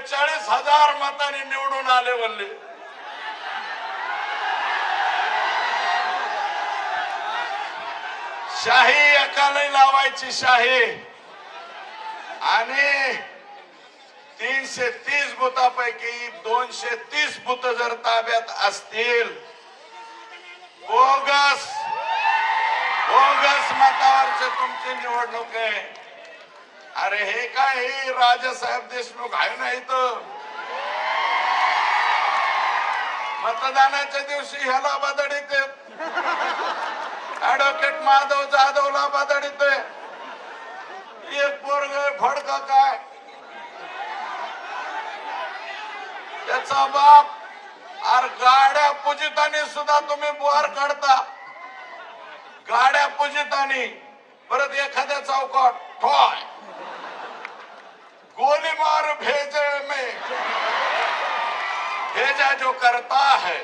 44,000 मतांनी निवडून आले बोलले. शाही एकाला लावायची शाही. आणि 330 बुथापैकी 230 बुथ जर ताब्यात असतील, बोगस मतावरचे तुमची निवडणूक आहे. अरे हे काय, हे राजासाहेब देशमुख आहे ना इथं. मतदानाच्या दिवशी ह्याला बदडीत, ऍडव्होकेट माधव जाधवला बदडीत. एक पोरग फडका काय, त्याचा बाप. अरे गाड्या पूजितानी सुद्धा तुम्ही बुहार काढता, गाड्या पूजितानी. परत एखाद्या चौकात ठोय, गोली मार भेजे में भेजा जो करता है,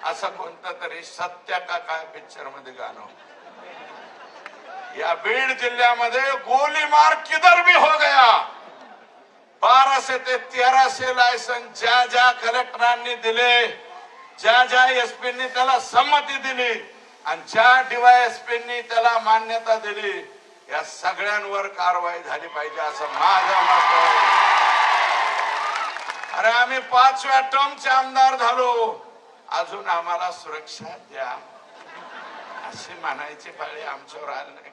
असं कोणतं तरी सत्य का काय पिक्चर मध्ये गाणं. या बीड जिल्ह्यामध्ये गोली मार किधर भी हो गया. 1200 ते 1300 लायसन्स ज्या ज्या कलेक्टरांनी दिले, ज्या ज्या एसपींनी त्याला संमती दिली आणि ज्या डीवायएसपींनी त्याला मान्यता दिली, या सगळ्यांवर कारवाई झाली पाहिजे असं माझं मत आहे. अरे आम्ही 5व्या टर्मचे आमदार झालो, अजून आम्हाला सुरक्षा द्या अशी म्हणायची पाळी आमच्यावर आली नाही.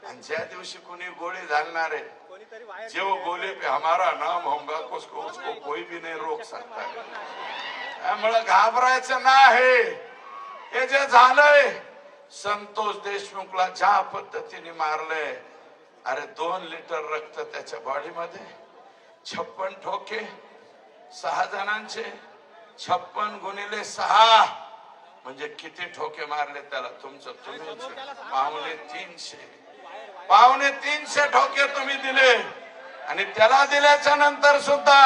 आणि ज्या दिवशी कोणी गोळी घालणार आहे, जो गोली पे हमारा नाम होगा उसको कोई भी नहीं रोक सकता है. त्यामुळे घाबरायचं नाही. हे जे झालंय, संतोष देशमुखला ज्या पद्धतीने मारलंय, अरे 2 लिटर रक्त त्याच्या बॉडीमध्ये, 56 ठोके 6 जणांचे, 56 गुणिले 6 म्हणजे किती ठोके मारले त्याला. तुमचं तुम्ही 350 ठोके तुम्ही दिले. आणि त्याला दिल्याच्या नंतर सुद्धा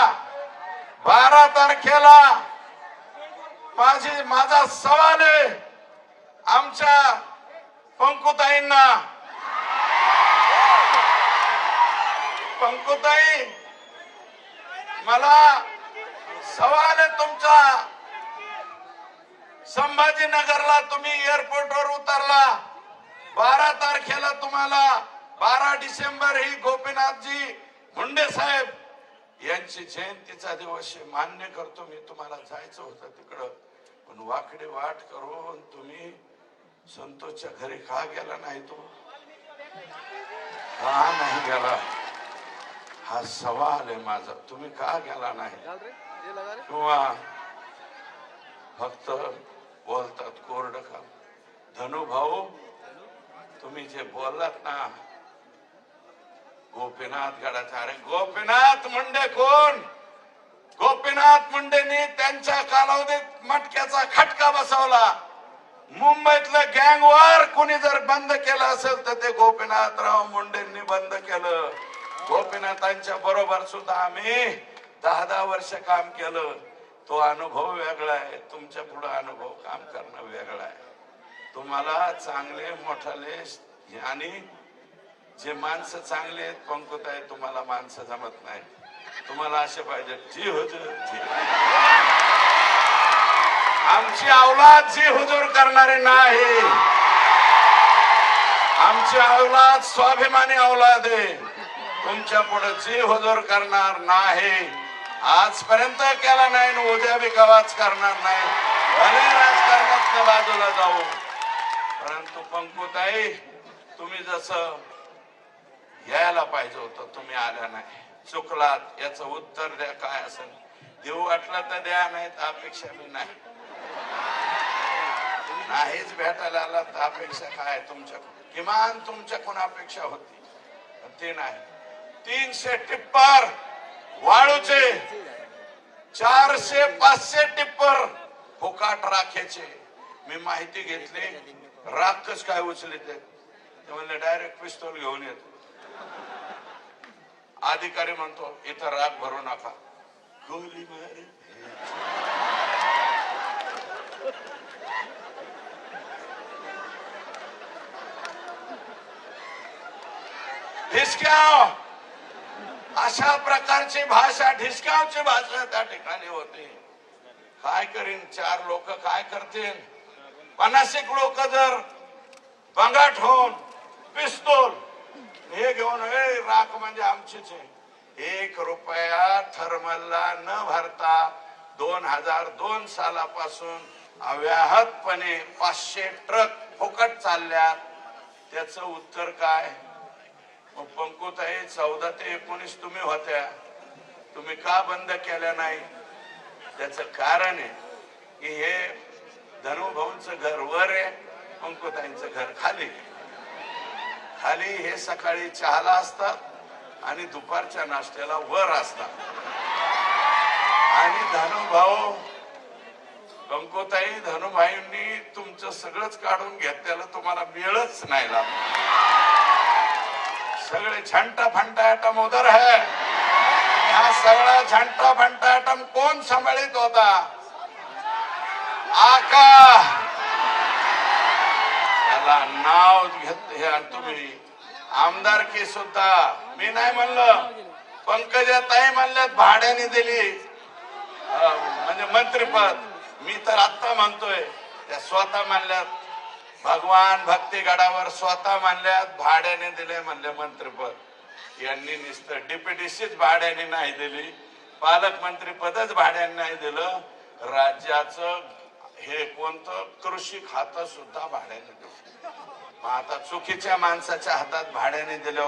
12 तारखेला माझा सवाल आहे आमच्या पंकुताईंना. पंकुताई, मला सवाल आहे तुमचा. संभाजीनगरला तुम्ही एअरपोर्टवर उतरला, 12 तारखेला तुम्हाला 12 डिसेंबर ही गोपीनाथजी मुंडे साहेब यांची जयंतीचा दिवस मान्य करतो मी. तुम्हाला जायचं होतं तिकडं, पण वाकडी वाट करून तुम्ही संतोषच्या घरी का गेला नाही? तो का नाही गेला हा सवाल आहे माझा. तुम्ही का गेला नाही? किंवा फक्त बोलतात कोरड काम. धनु भाऊ, तुम्ही जे बोललात ना गोपीनाथ गडाचा, अरे गोपीनाथ मुंडे कोण? गोपीनाथ मुंडेंनी त्यांच्या कालावधीत मटक्याचा खटका बसवला. मुंबईतलं गँगवॉर कोणी जर बंद केलं असेल तर ते गोपीनाथराव मुंडेंनी बंद केलं. गोपीनाथांच्या बरोबर सुद्धा आम्ही 10 वर्ष काम केलं. तो अनुभव वेगळा आहे, तुमच्या पुढे अनुभव काम करणं वेगळं आहे. तुम्हाला चांगले मोठाले आणि जे माणसं चांगले आहेत पंकुताई, तुम्हाला माणसं जमत नाही. तुम्हाला असे पाहिजे जी हुजूर जी. आमची औलाद जी हुजूर करणारी नाही. आमची औलाद स्वाभिमानी औलाद आहे. तुमच्या पुढे जी हुजूर करणार नाही. आजपर्यंत केला नाही आणि उद्या बी कवाच करणार नाही. भले राजकारणात बाजूला जाऊ, परंतु पंकुताई, तुम्ही जसं यायला पाहिजे होतं तुम्ही आल्या नाही. चुकलात, याचं उत्तर द्या. काय असेल देऊ वाटलं तर द्या, नाही तर अपेक्षा बी नाही. नाहीच भेटायला आला तर अपेक्षा काय तुमच्याकडून? किमान तुमच्याकडून अपेक्षा होती, ते नाही. 300 टिप्पर वाळूचे, 400-500 टिप्पर फुकाट राखेचे. मी माहिती घेतली, राखच काय उचले ते म्हणले डायरेक्ट पिस्तूल घेऊन येतो. अधिकारी म्हणतो इथं राख भरू नका, गोली मार. अशा प्रकारची भाषा, ढिसकावची भाषा त्या ठिकाणी होती. काय करीन, 4 लोक काय करतील? 50 लोक जर बंगाट होऊन पिस्तूल हे घेऊन, राख म्हणजे आमचीच आहे, 1 रुपया थर्मलला न भरता 2002 सालापासून अव्याहतपणे 500 ट्रक फुकट चालल्यात. त्याचं उत्तर काय? मग पंकुताई 14 ते 19 तुम्ही होत्या, तुम्ही का बंद केल्या नाही? त्याचं कारण आहे की हे धनुभाऊंचं घर वर आहे, पंकुताईंचं घर खाली. खाली हे सकाळी चहाला असतात आणि दुपारच्या नाश्त्याला वर असतात. आणि धनुभाऊ, पंकुताई, धनुभाईंनी तुमचं सगळंच काढून घेतलेलं तुम्हाला मिळच नाही लागलं. सगळे झंटा फंटा आटम उधर है. हा सगळा झंटा फंटा आटम कोण सांभाळित होता? आका. त्याला नाव घेत तुम्ही. आमदारकी सुद्धा मी नाही म्हणलं, पंकजाताई म्हणल्यात भाड्याने दिली, म्हणजे मंत्रीपद. मी तर आता म्हणतोय, त्या स्वतः म्हणल्यात भगवान भक्तीगडावर, स्वतः म्हणल्यात भाड्याने दिले म्हणले मंत्रीपद. यांनी नुसतं डिप्युटीशीच भाड्याने नाही दिली, पालकमंत्री पदच भाड्याने नाही दिलं, राज्याचं हे कोणतं कृषी खातं सुद्धा भाड्याने दिलं. मग आता चुकीच्या माणसाच्या हातात भाड्याने दिलं